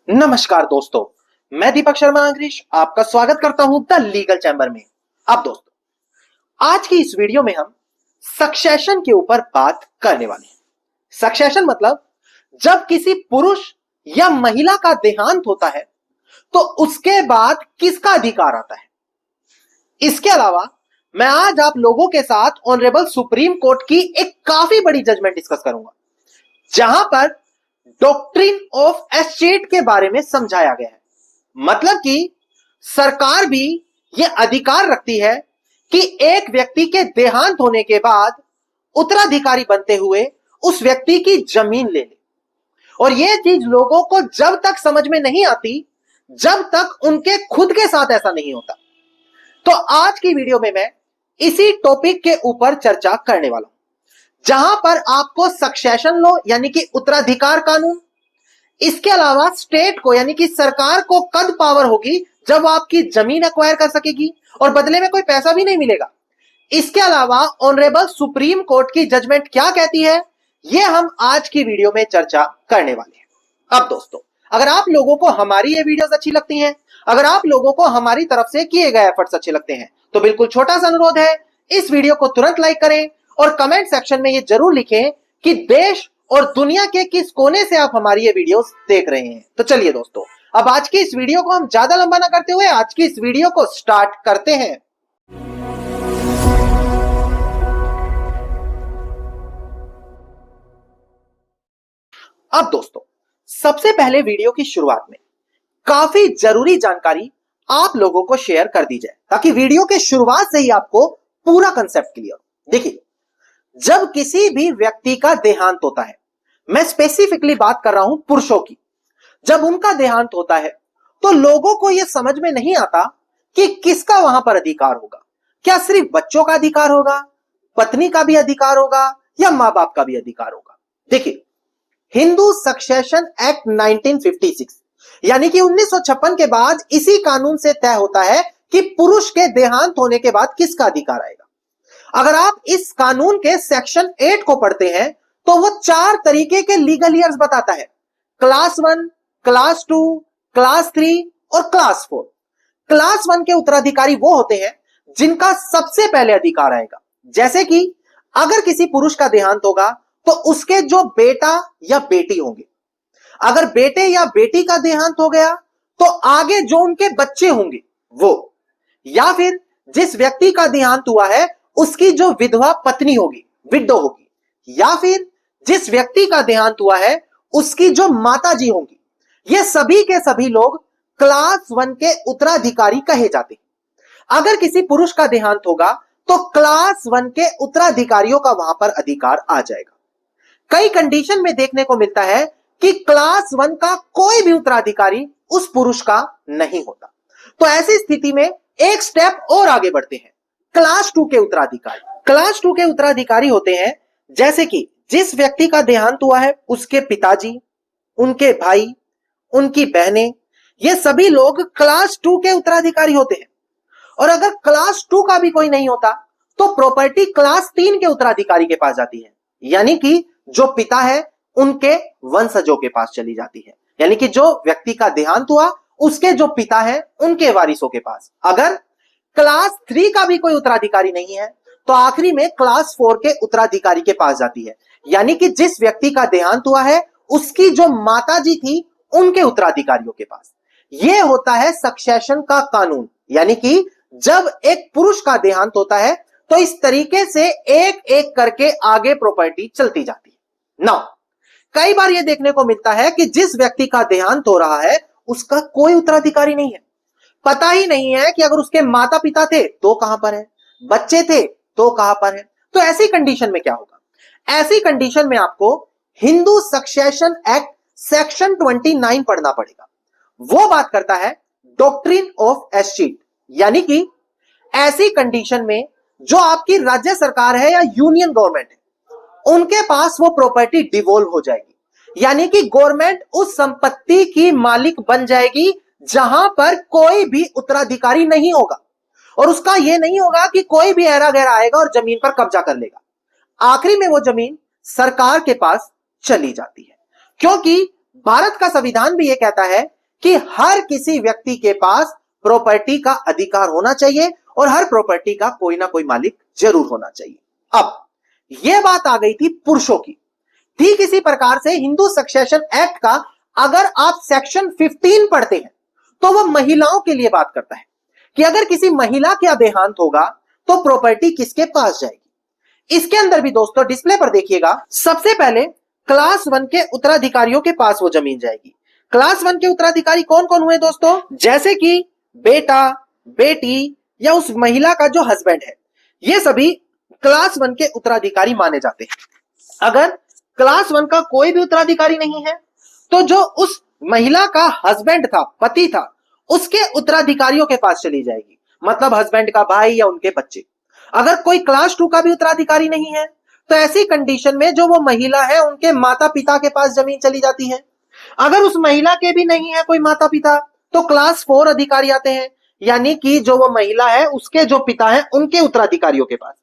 नमस्कार दोस्तों, मैं दीपक शर्मा अंग्रेज आपका स्वागत करता हूं द लीगल चैम्बर में। अब दोस्तों, आज की इस वीडियो में हम सक्सेशन के ऊपर बात करने वाले हैं। सक्सेशन मतलब जब किसी पुरुष या महिला का देहांत होता है तो उसके बाद किसका अधिकार आता है। इसके अलावा मैं आज आप लोगों के साथ ऑनरेबल सुप्रीम कोर्ट की एक काफी बड़ी जजमेंट डिस्कस करूंगा, जहां पर डॉक्ट्रिन ऑफ एस्टेट के बारे में समझाया गया है। मतलब कि सरकार भी यह अधिकार रखती है कि एक व्यक्ति के देहांत होने के बाद उत्तराधिकारी बनते हुए उस व्यक्ति की जमीन ले ले। और यह चीज लोगों को जब तक समझ में नहीं आती जब तक उनके खुद के साथ ऐसा नहीं होता। तो आज की वीडियो में मैं इसी टॉपिक के ऊपर चर्चा करने वाला हूं, जहां पर आपको सक्सेशन लॉ यानी कि उत्तराधिकार कानून, इसके अलावा स्टेट को यानी कि सरकार को कब पावर होगी जब वो आपकी जमीन एक्वायर कर सकेगी और बदले में कोई पैसा भी नहीं मिलेगा। इसके अलावा ऑनरेबल सुप्रीम कोर्ट की जजमेंट क्या कहती है, यह हम आज की वीडियो में चर्चा करने वाले हैं। अब दोस्तों, अगर आप लोगों को हमारी ये वीडियोस अच्छी लगती हैं, अगर आप लोगों को हमारी तरफ से किए गए एफर्ट्स अच्छे लगते हैं, तो बिल्कुल छोटा सा अनुरोध है, इस वीडियो को तुरंत लाइक करें और कमेंट सेक्शन में ये जरूर लिखें कि देश और दुनिया के किस कोने से आप हमारी ये वीडियोस देख रहे हैं। तो चलिए दोस्तों, अब आज की इस वीडियो को हम ज्यादा लंबा ना करते हुए आज की इस वीडियो को स्टार्ट करते हैं। अब दोस्तों, सबसे पहले वीडियो की शुरुआत में काफी जरूरी जानकारी आप लोगों को शेयर कर दी जाए ताकि वीडियो के शुरुआत से ही आपको पूरा कंसेप्ट क्लियर। देखिए, जब किसी भी व्यक्ति का देहांत होता है, मैं स्पेसिफिकली बात कर रहा हूं पुरुषों की, जब उनका देहांत होता है तो लोगों को यह समझ में नहीं आता कि किसका वहां पर अधिकार होगा। क्या सिर्फ बच्चों का अधिकार होगा, पत्नी का भी अधिकार होगा या मां बाप का भी अधिकार होगा। देखिए, हिंदू सक्सेशन एक्ट 1956 यानी कि 1956 के बाद इसी कानून से तय होता है कि पुरुष के देहांत होने के बाद किसका अधिकार आएगा। अगर आप इस कानून के सेक्शन 8 को पढ़ते हैं तो वो 4 तरीके के लीगल ईयर्स बताता है, क्लास 1, क्लास 2, क्लास 3 और क्लास 4। क्लास 1 के उत्तराधिकारी वो होते हैं जिनका सबसे पहले अधिकार आएगा। जैसे कि अगर किसी पुरुष का देहांत होगा तो उसके जो बेटा या बेटी होंगे, अगर बेटे या बेटी का देहांत हो गया तो आगे जो उनके बच्चे होंगे वो, या फिर जिस व्यक्ति का देहांत हुआ है उसकी जो विधवा पत्नी होगी, विडो होगी, या फिर जिस व्यक्ति का देहांत हुआ है उसकी जो माताजी होंगी, ये सभी के सभी लोग क्लास 1 के उत्तराधिकारी कहे जाते हैं। अगर किसी पुरुष का देहांत होगा तो क्लास 1 के उत्तराधिकारियों का वहां पर अधिकार आ जाएगा। कई कंडीशन में देखने को मिलता है कि क्लास 1 का कोई भी उत्तराधिकारी उस पुरुष का नहीं होता। तो ऐसी स्थिति में एक स्टेप और आगे बढ़ते हैं, क्लास 2 के उत्तराधिकारी। क्लास 2 के उत्तराधिकारी होते हैं जैसे कि जिस व्यक्ति का देहांत हुआ है उसके पिताजी, उनके भाई, उनकी बहनें, ये सभी लोग क्लास 2 के उत्तराधिकारी होते हैं। और अगर क्लास 2 का भी कोई नहीं होता तो प्रॉपर्टी क्लास 3 के उत्तराधिकारी के पास जाती है, यानी कि जो पिता है उनके वंशजों के पास चली जाती है, यानी कि जो व्यक्ति का देहांत हुआ उसके जो पिता है उनके वारिसों के पास। अगर क्लास 3 का भी कोई उत्तराधिकारी नहीं है तो आखिरी में क्लास 4 के उत्तराधिकारी के पास जाती है, यानी कि जिस व्यक्ति का देहांत हुआ है उसकी जो माताजी थी उनके उत्तराधिकारियों के पास। यह होता है सक्सेशन का कानून, यानी कि जब एक पुरुष का देहांत होता है तो इस तरीके से एक एक करके आगे प्रॉपर्टी चलती जाती है। नाउ, कई बार यह देखने को मिलता है कि जिस व्यक्ति का देहांत हो रहा है उसका कोई उत्तराधिकारी नहीं है, पता ही नहीं है कि अगर उसके माता पिता थे तो कहां पर है, बच्चे थे तो कहां पर है। तो ऐसी कंडीशन में क्या होगा, ऐसी कंडीशन में आपको हिंदू सक्सेशन एक्ट सेक्शन 29 पढ़ना पड़ेगा। वो बात करता है डॉक्ट्रिन ऑफ एस्टेट, यानी कि ऐसी कंडीशन में जो आपकी राज्य सरकार है या यूनियन गवर्नमेंट है उनके पास वो प्रॉपर्टी डिवोल्व हो जाएगी, यानी कि गवर्नमेंट उस संपत्ति की मालिक बन जाएगी जहां पर कोई भी उत्तराधिकारी नहीं होगा। और उसका यह नहीं होगा कि कोई भी ऐरा गैरा आएगा और जमीन पर कब्जा कर लेगा। आखिरी में वो जमीन सरकार के पास चली जाती है, क्योंकि भारत का संविधान भी यह कहता है कि हर किसी व्यक्ति के पास प्रॉपर्टी का अधिकार होना चाहिए और हर प्रॉपर्टी का कोई ना कोई मालिक जरूर होना चाहिए। अब यह बात आ गई थी पुरुषों की। ठीक इसी प्रकार से हिंदू सक्सेशन एक्ट का अगर आप सेक्शन 15 पढ़ते हैं तो वह महिलाओं के लिए बात करता है कि अगर किसी महिला का देहांत होगा तो प्रॉपर्टी किसके पास जाएगी। इसके अंदर भी दोस्तों डिस्प्ले पर देखिएगा, सबसे पहले क्लास 1 के उत्तराधिकारियों के पास वो जमीन जाएगी। क्लास 1 के उत्तराधिकारी कौन कौन हुए दोस्तों? जैसे कि बेटा, बेटी या उस महिला का जो हस्बैंड है, ये सभी क्लास 1 के उत्तराधिकारी माने जाते हैं। अगर क्लास 1 का कोई भी उत्तराधिकारी नहीं है तो जो उस महिला का हस्बैंड था, पति था, उसके उत्तराधिकारियों के पास चली जाएगी, मतलब हस्बैंड का भाई या उनके बच्चे। अगर कोई क्लास 2 का भी उत्तराधिकारी नहीं है तो ऐसी कंडीशन में जो वो महिला है उनके माता पिता के पास जमीन चली जाती है। अगर उस महिला के भी नहीं है कोई माता पिता तो क्लास 4 अधिकारी आते हैं, यानी कि जो वो महिला है उसके जो पिता है उनके उत्तराधिकारियों के पास।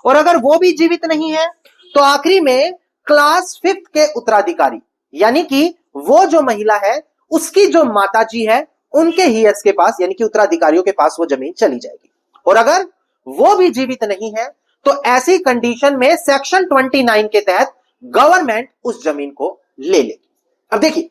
और अगर वो भी जीवित नहीं है तो आखिरी में क्लास 5 के उत्तराधिकारी, यानी कि वो जो महिला है उसकी जो माताजी है उनके हीयर्स के पास, यानी कि उत्तराधिकारियों के पास वो जमीन चली जाएगी। और अगर वो भी जीवित नहीं है तो ऐसी कंडीशन में सेक्शन 29 के तहत गवर्नमेंट उस जमीन को ले लेगी। अब देखिए,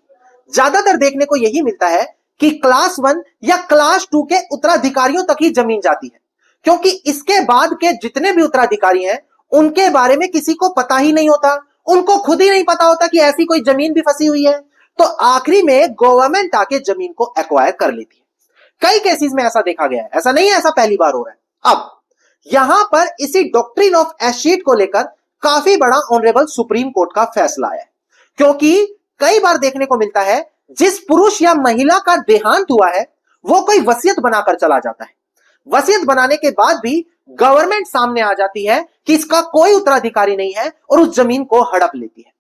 ज्यादातर देखने को यही मिलता है कि क्लास 1 या क्लास 2 के उत्तराधिकारियों तक ही जमीन जाती है, क्योंकि इसके बाद के जितने भी उत्तराधिकारी हैं उनके बारे में किसी को पता ही नहीं होता, उनको खुद ही नहीं पता होता कि ऐसी कोई जमीन भी फंसी हुई है। तो आखिरी में गवर्नमेंट आके जमीन को एक्वायर कर लेती है। कई केसेस में ऐसा देखा गया है, ऐसा नहीं है ऐसा पहली बार हो रहा है। अब यहां पर इसी डॉक्ट्रिन ऑफ एस्टेट को लेकर काफी बड़ा ऑनरेबल सुप्रीम कोर्ट का फैसला आया है, क्योंकि कई बार देखने को मिलता है जिस पुरुष या महिला का देहांत हुआ है वो कोई वसीयत बनाकर चला जाता है। वसीयत बनाने के बाद भी गवर्नमेंट सामने आ जाती है कि इसका कोई उत्तराधिकारी नहीं है और उस जमीन को हड़प लेती है।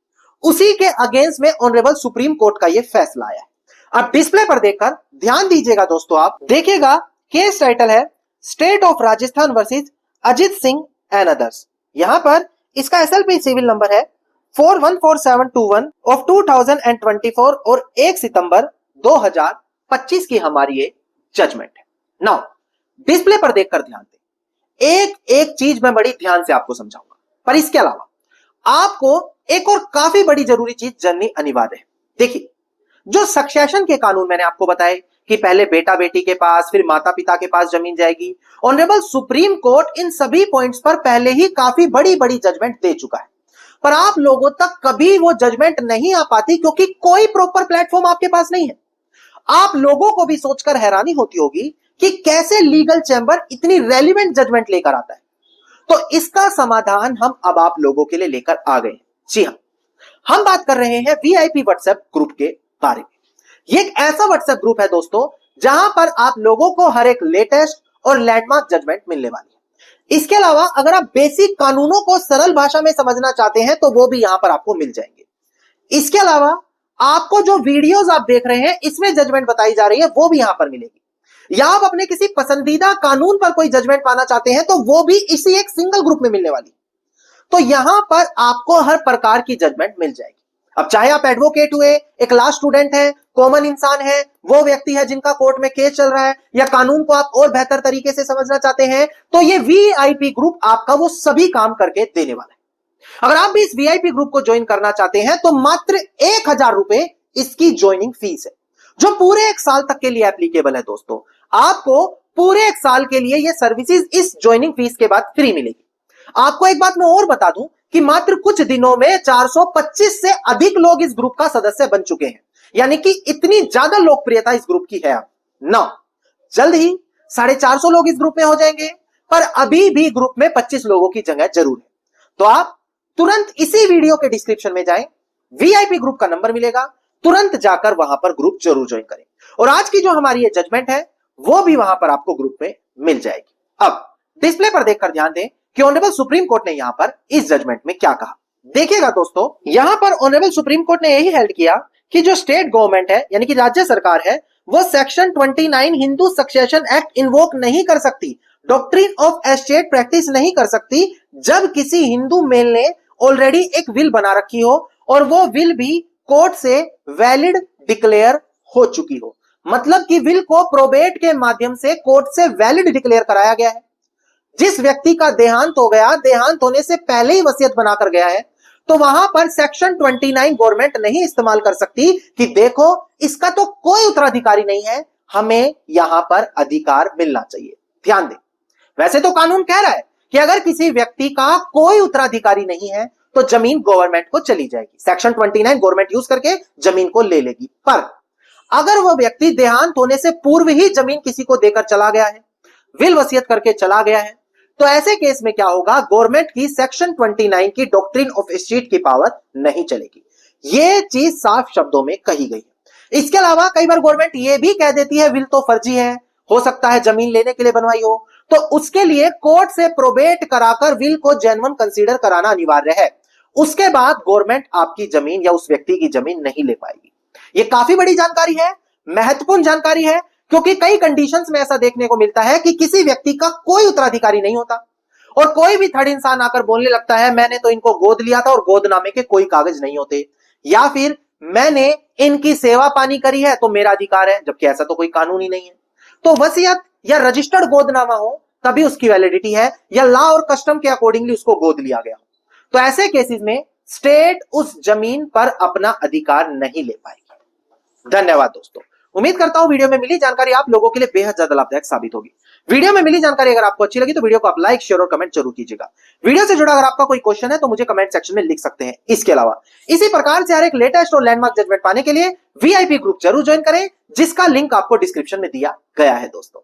उसी के अगेंस्ट में ऑनरेबल सुप्रीम कोर्ट का यह फैसला आया है। अब डिस्प्ले पर देखकर ध्यान दीजिएगा दोस्तों, आप देखिएगा केस टाइटल है state of Rajasthan versus Ajit Singh and others. यहां पर इसका एसएलपी सिविल नंबर है 414721 ऑफ 2024 और 1 सितंबर 2025 की हमारी ये जजमेंट है। नाउ डिस्प्ले पर देखकर ध्यान दें, एक एक चीज मैं बड़ी ध्यान से आपको समझाऊंगा, पर इसके अलावा आपको एक और काफी बड़ी जरूरी चीज जाननी अनिवार्य है। देखिए, जो सक्सेशन के कानून मैंने आपको बताए कि पहले बेटा बेटी के पास फिर माता पिता के पास जमीन जाएगी, ऑनरेबल सुप्रीम कोर्ट इन सभी पॉइंट्स पर पहले ही काफी बड़ी बड़ी जजमेंट दे चुका है, पर आप लोगों तक कभी वो जजमेंट नहीं आ पाती क्योंकि कोई प्रॉपर प्लेटफॉर्म आपके पास नहीं है। आप लोगों को भी सोचकर हैरानी होती होगी कि कैसे लीगल चैंबर इतनी रेलिवेंट जजमेंट लेकर आता है। तो इसका समाधान हम अब आप लोगों के लिए लेकर आ गए हैं। जी हां, हम बात कर रहे हैं वीआईपी व्हाट्सएप ग्रुप के बारे में। ये एक ऐसा व्हाट्सएप ग्रुप है दोस्तों जहां पर आप लोगों को हर एक लेटेस्ट और लैंडमार्क जजमेंट मिलने वाली है। इसके अलावा अगर आप बेसिक कानूनों को सरल भाषा में समझना चाहते हैं तो वो भी यहां पर आपको मिल जाएंगे। इसके अलावा आपको जो वीडियोस आप देख रहे हैं इसमें जजमेंट बताई जा रही है वो भी यहां पर मिलेगी, या आप अपने किसी पसंदीदा कानून पर कोई जजमेंट पाना चाहते हैं तो वो भी इसी एक सिंगल ग्रुप में मिलने वाली। तो यहां पर आपको हर प्रकार की जजमेंट मिल जाएगी। अब चाहे आप एडवोकेट हुए, एक लॉ स्टूडेंट है, कॉमन इंसान है, वो व्यक्ति है जिनका कोर्ट में केस चल रहा है, या कानून को आप और बेहतर तरीके से समझना चाहते हैं, तो ये वीआईपी ग्रुप आपका वो सभी काम करके देने वाला है। अगर आप भी इस वीआईपी ग्रुप को ज्वाइन करना चाहते हैं तो मात्र 1000 रुपए इसकी ज्वाइनिंग फीस है, जो पूरे 1 साल तक के लिए एप्लीकेबल है। दोस्तों, आपको पूरे 1 साल के लिए ये सर्विसेज इस ज्वाइनिंग फीस के बाद फ्री मिलेगी। आपको एक बात मैं और बता दूं कि मात्र कुछ दिनों में 425 से अधिक लोग इस ग्रुप का सदस्य बन चुके हैं, यानी कि इतनी ज्यादा लोकप्रियता इस ग्रुप की है। अब ना जल्द ही 450 लोग इस ग्रुप में हो जाएंगे, पर अभी भी ग्रुप में 25 लोगों की जगह जरूर है। तो आप तुरंत इसी वीडियो के डिस्क्रिप्शन में जाएं, वीआईपी ग्रुप का नंबर मिलेगा, तुरंत जाकर वहां पर ग्रुप जरूर ज्वाइन करें। और आज की जो हमारी ये जजमेंट है वो भी वहां पर आपको ग्रुप में मिल जाएगी। अब डिस्प्ले पर देखकर ध्यान दें कि ऑनरेबल सुप्रीम कोर्ट ने यहां पर इस जजमेंट में क्या कहा। देखिएगा दोस्तों, यहां पर ऑनरेबल सुप्रीम कोर्ट ने यही हेल्ड किया कि जो स्टेट गवर्नमेंट है यानी कि राज्य सरकार है वो section 29 Hindu succession act invoke नहीं कर सकती, डॉक्ट्रिन ऑफ एस्टेट प्रैक्टिस नहीं कर सकती जब किसी हिंदू मेल ने ऑलरेडी एक विल बना रखी हो और वो विल भी कोर्ट से वैलिड डिक्लेयर हो चुकी हो। मतलब कि विल को प्रोबेट के माध्यम से कोर्ट से वैलिड डिक्लेयर कराया गया है। जिस व्यक्ति का देहांत हो गया, देहांत होने से पहले ही वसीयत बनाकर गया है, तो वहां पर सेक्शन 29 गवर्नमेंट नहीं इस्तेमाल कर सकती कि देखो इसका तो कोई उत्तराधिकारी नहीं है, हमें यहां पर अधिकार मिलना चाहिए। ध्यान दें, वैसे तो कानून कह रहा है कि अगर किसी व्यक्ति का कोई उत्तराधिकारी नहीं है तो जमीन गवर्नमेंट को चली जाएगी, सेक्शन 29 गवर्नमेंट यूज करके जमीन को ले लेगी। पर अगर वह व्यक्ति देहांत होने से पूर्व ही जमीन किसी को देकर चला गया है, विल वसीयत करके चला गया है, तो ऐसे केस में क्या होगा, गवर्नमेंट की सेक्शन 29 की डॉक्ट्रिन ऑफ एस्टेट की पावर नहीं चलेगी। यह चीज साफ शब्दों में कही गई है। इसके अलावा कई बार गवर्नमेंट यह भी कह देती है विल तो फर्जी है, हो सकता है जमीन लेने के लिए बनवाई हो, तो उसके लिए कोर्ट से प्रोबेट कराकर विल को जेन्युइन कंसीडर कराना अनिवार्य है। उसके बाद गवर्नमेंट आपकी जमीन या उस व्यक्ति की जमीन नहीं ले पाएगी। यह काफी बड़ी जानकारी है, महत्वपूर्ण जानकारी है, क्योंकि कई कंडीशंस में ऐसा देखने को मिलता है कि किसी व्यक्ति का कोई उत्तराधिकारी नहीं होता और कोई भी थर्ड इंसान आकर बोलने लगता है मैंने तो इनको गोद लिया था और गोदनामे के कोई कागज नहीं होते, या फिर मैंने इनकी सेवा पानी करी है तो मेरा अधिकार है, जबकि ऐसा तो कोई कानून ही नहीं है। तो वसीयत या रजिस्टर्ड गोदनामा हो तभी उसकी वैलिडिटी है, या लॉ और कस्टम के अकॉर्डिंगली उसको गोद लिया गया हो। तो ऐसे केसेस में स्टेट उस जमीन पर अपना अधिकार नहीं ले पाएगी। धन्यवाद दोस्तों, उम्मीद करता हूं वीडियो में मिली जानकारी आप लोगों के लिए बेहद ज्यादा लाभदायक साबित होगी। वीडियो में मिली जानकारी अगर आपको अच्छी लगी तो वीडियो को आप लाइक, शेयर और कमेंट जरूर कीजिएगा। वीडियो से जुड़ा अगर आपका कोई क्वेश्चन है तो मुझे कमेंट सेक्शन में लिख सकते हैं। इसके अलावा इसी प्रकार से हर एक लेटेस्ट और लैंडमार्क जजमेंट पाने के लिए वीआईपी ग्रुप जरूर ज्वाइन करें, जिसका लिंक आपको डिस्क्रिप्शन में दिया गया है दोस्तों।